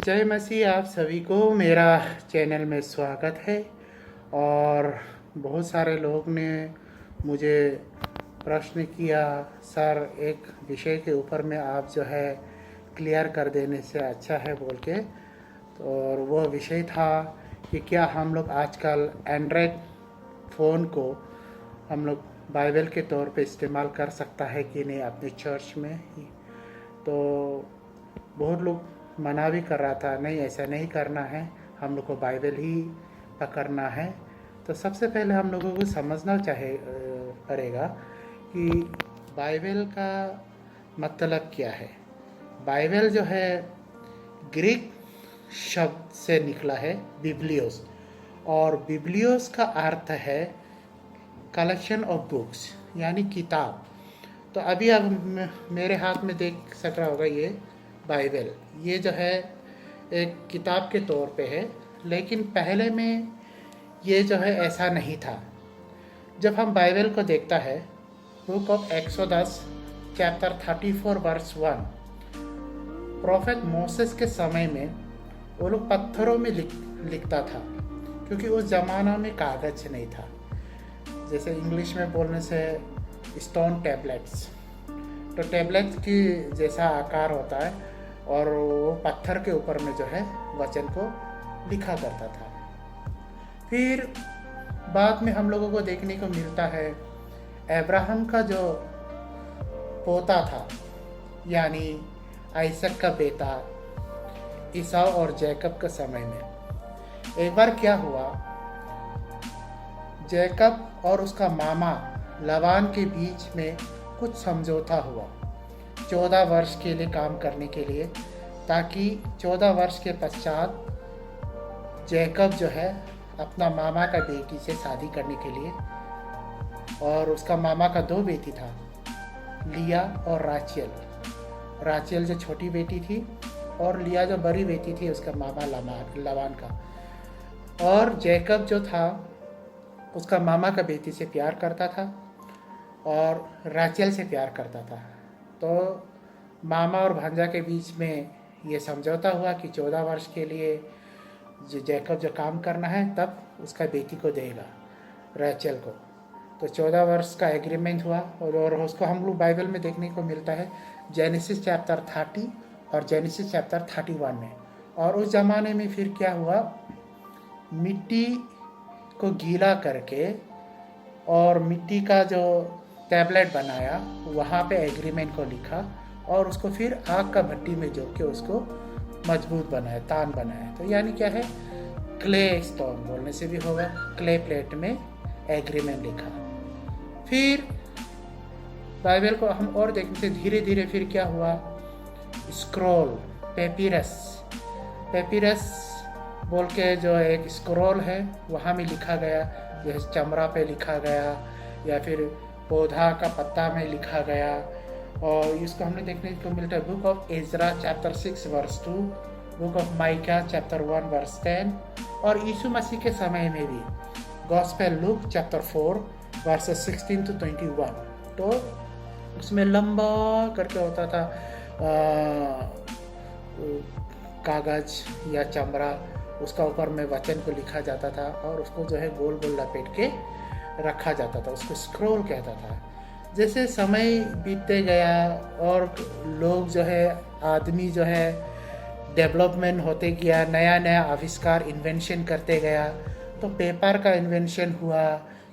जय मसीह। आप सभी को मेरा चैनल में स्वागत है। और बहुत सारे लोग ने मुझे प्रश्न किया, सर एक विषय के ऊपर में आप जो है क्लियर कर देने से अच्छा है बोल के। तो और वो विषय था कि क्या हम लोग आजकल एंड्रॉयड फ़ोन को हम लोग बाइबल के तौर पे इस्तेमाल कर सकता है कि नहीं अपने चर्च में। तो बहुत लोग मना भी कर रहा था, नहीं ऐसा नहीं करना है, हम लोग को बाइबल ही पकड़ना है। तो सबसे पहले हम लोगों को समझना पड़ेगा कि बाइबल का मतलब क्या है। बाइबल जो है ग्रीक शब्द से निकला है बिब्लियोस, और बिब्लियोस का अर्थ है कलेक्शन ऑफ बुक्स यानी किताब। तो अभी अब मेरे हाथ में देख सक रहा होगा ये बाइबल, ये जो है एक किताब के तौर पे है, लेकिन पहले में ये जो है ऐसा नहीं था। जब हम बाइबल को देखता है, book of Exodus chapter 34 verse 1, prophet Moses के समय में वो लोग पत्थरों में लिखता था, क्योंकि उस ज़माना में कागज़ नहीं था। जैसे इंग्लिश में बोलने से स्टोन टैबलेट्स, तो टैबलेट की जैसा आकार होता है, और वो पत्थर के ऊपर में जो है वचन को लिखा करता था। फिर बाद में हम लोगों को देखने को मिलता है अब्राहम का जो पोता था, यानी आइसक का बेटा ईसाऊ और जैकब के समय में एक बार क्या हुआ, जैकब और उसका मामा लबान के बीच में कुछ समझौता हुआ 14 वर्ष के लिए काम करने के लिए, ताकि 14 वर्ष के पश्चात जैकब जो है अपना मामा का बेटी से शादी करने के लिए, और उसका मामा का 2 बेटी था, लिया और राचेल। राचेल जो छोटी बेटी थी और लिया जो बड़ी बेटी थी उसका मामा लबान का। और जैकब जो था उसका मामा का बेटी से प्यार करता था और राचेल से प्यार करता था। तो मामा और भांजा के बीच में ये समझौता हुआ कि 14 वर्ष के लिए जो जैकब जो काम करना है तब उसका बेटी को देगा, राचेल को। तो 14 वर्ष का एग्रीमेंट हुआ, और उसको हम लोग बाइबल में देखने को मिलता है जेनेसिस चैप्टर 30 और जेनेसिस चैप्टर 31 में। और उस ज़माने में फिर क्या हुआ, मिट्टी को गीला करके और मिट्टी का जो टैबलेट बनाया, वहाँ पे एग्रीमेंट को लिखा, और उसको फिर आग का भट्टी में जोड़ के उसको मजबूत बनाया, तान बनाया। तो यानी क्या है, क्ले स्टोन बोलने से भी होगा, क्ले प्लेट में एग्रीमेंट लिखा। फिर बाइबल को हम और देखने से धीरे धीरे फिर क्या हुआ, स्क्रॉल, पेपिरस बोल के जो एक स्क्रॉल है वहाँ में लिखा गया, जैसे चमड़ा पे लिखा गया या फिर पौधा का पत्ता में लिखा गया। और इसको हमने देखने को मिलता है book of Ezra chapter 6 verse 2, book of Micah chapter 1 verse 10, और यीशु मसीह के समय में भी gospel Luke chapter 4 verses 16 to 21। तो उसमें लंबा करके होता था कागज या चमड़ा, उसका ऊपर में वचन को लिखा जाता था और उसको जो है गोल गोल लपेट के रखा जाता था, उसको स्क्रॉल कहता था। जैसे समय बीतते गया और लोग जो है, आदमी जो है डेवलपमेंट होते गया, नया नया आविष्कार इन्वेंशन करते गया, तो पेपर का इन्वेंशन हुआ,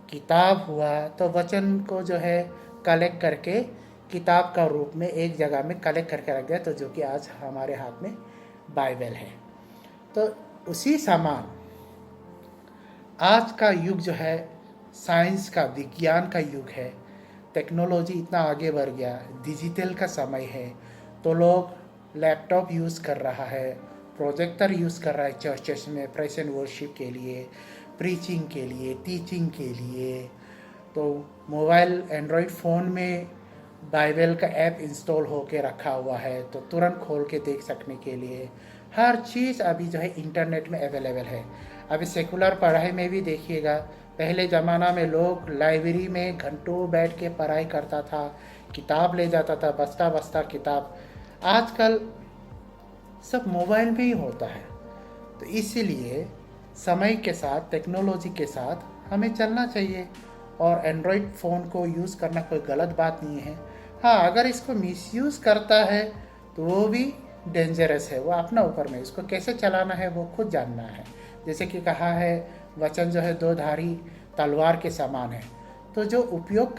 किताब हुआ, तो वचन को जो है कलेक्ट करके किताब का रूप में एक जगह में कलेक्ट करके रख दिया, तो जो कि आज हमारे हाथ में बाइबल है। तो उसी समान आज का युग जो है साइंस का, विज्ञान का युग है, टेक्नोलॉजी इतना आगे बढ़ गया, डिजिटल का समय है, तो लोग लैपटॉप यूज़ कर रहा है, प्रोजेक्टर यूज़ कर रहा है चर्चेस में प्रेस एंड वर्शिप के लिए, प्रीचिंग के लिए, टीचिंग के लिए। तो मोबाइल एंड्रॉयड फ़ोन में बाइबल का ऐप इंस्टॉल होके रखा हुआ है, तो तुरंत खोल के देख सकने के लिए हर चीज़ अभी जो है इंटरनेट में अवेलेबल है। अभी सेकुलर पढ़ाई में भी देखिएगा, पहले ज़माना में लोग लाइब्रेरी में घंटों बैठ के पढ़ाई करता था, किताब ले जाता था, बस्ता बस्ता किताब। आजकल सब मोबाइल में ही होता है। तो इसीलिए समय के साथ, टेक्नोलॉजी के साथ हमें चलना चाहिए। और एंड्रॉयड फ़ोन को यूज़ करना कोई गलत बात नहीं है। हाँ, अगर इसको मिसयूज़ करता है तो वो भी डेंजरस है, वो अपना ऊपर में, इसको कैसे चलाना है वो खुद जानना है। जैसे कि कहा है, वचन जो है दो धारी तलवार के समान है। तो जो उपयोग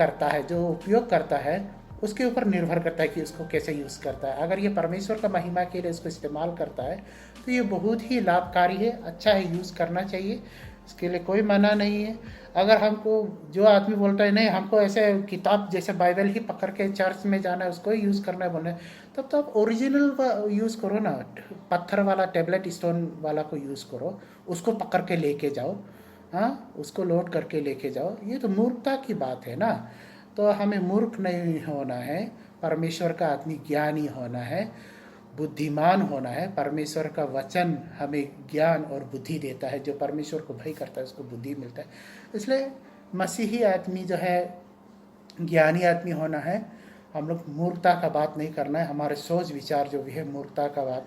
करता है उसके ऊपर निर्भर करता है कि उसको कैसे यूज़ करता है। अगर ये परमेश्वर का महिमा के लिए इसको इस्तेमाल करता है तो ये बहुत ही लाभकारी है, अच्छा है, यूज़ करना चाहिए, इसके लिए कोई मना नहीं है। अगर हमको जो आदमी बोलता है नहीं हमको ऐसे किताब जैसे बाइबल ही पकड़ के चर्च में जाना है, उसको ही यूज़ करना है बोलना है, तब तो आप ओरिजिनल यूज़ करो ना, पत्थर वाला टेबलेट स्टोन वाला को यूज़ करो, उसको पकड़ के लेके जाओ। हाँ, उसको लोड करके लेके जाओ। ये तो मूर्खता की बात है ना। तो हमें मूर्ख नहीं होना है, परमेश्वर का आदमी ज्ञानी होना है, बुद्धिमान होना है। परमेश्वर का वचन हमें ज्ञान और बुद्धि देता है। जो परमेश्वर को भय करता है उसको बुद्धि मिलता है। इसलिए मसीही आदमी जो है, ज्ञानी आदमी होना है। हम लोग मूर्खता का बात नहीं करना है, हमारे सोच विचार जो भी है मूर्खता का बात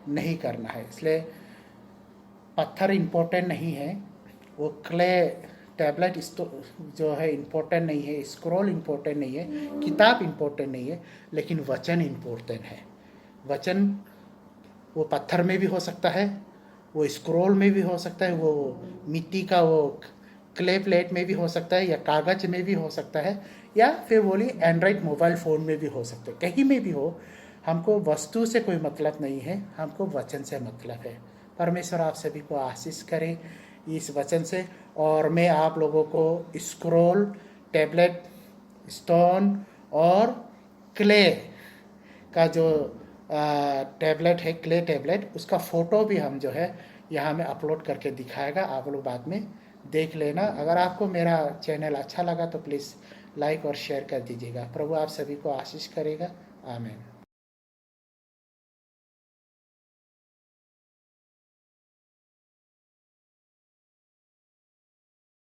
नहीं करना है। इसलिए पत्थर इम्पोर्टेंट नहीं है, वो क्ले टैबलेट जो है इम्पोर्टेंट नहीं है, स्क्रॉल इम्पोर्टेंट नहीं है, किताब इम्पोर्टेंट नहीं है, लेकिन वचन इम्पोर्टेंट है। वचन वो पत्थर में भी हो सकता है, वो स्क्रॉल में भी हो सकता है, वो मिट्टी का वो क्ले प्लेट में भी हो सकता है, या कागज़ में भी हो सकता है, या फिर बोलिए एंड्रॉयड मोबाइल फ़ोन में भी हो सकता है। कहीं में भी हो, हमको वस्तु से कोई मतलब नहीं है, हमको वचन से मतलब है। परमेश्वर आप सभी को आशीष करे इस वचन से। और मैं आप लोगों को स्क्रॉल, टैबलेट, स्टोन और क्ले का जो टैबलेट है, क्ले टैबलेट, उसका फ़ोटो भी हम जो है यहाँ में अपलोड करके दिखाएगा, आप लोग बाद में देख लेना। अगर आपको मेरा चैनल अच्छा लगा तो प्लीज़ लाइक और शेयर कर दीजिएगा। प्रभु आप सभी को आशीष करेगा। आमीन।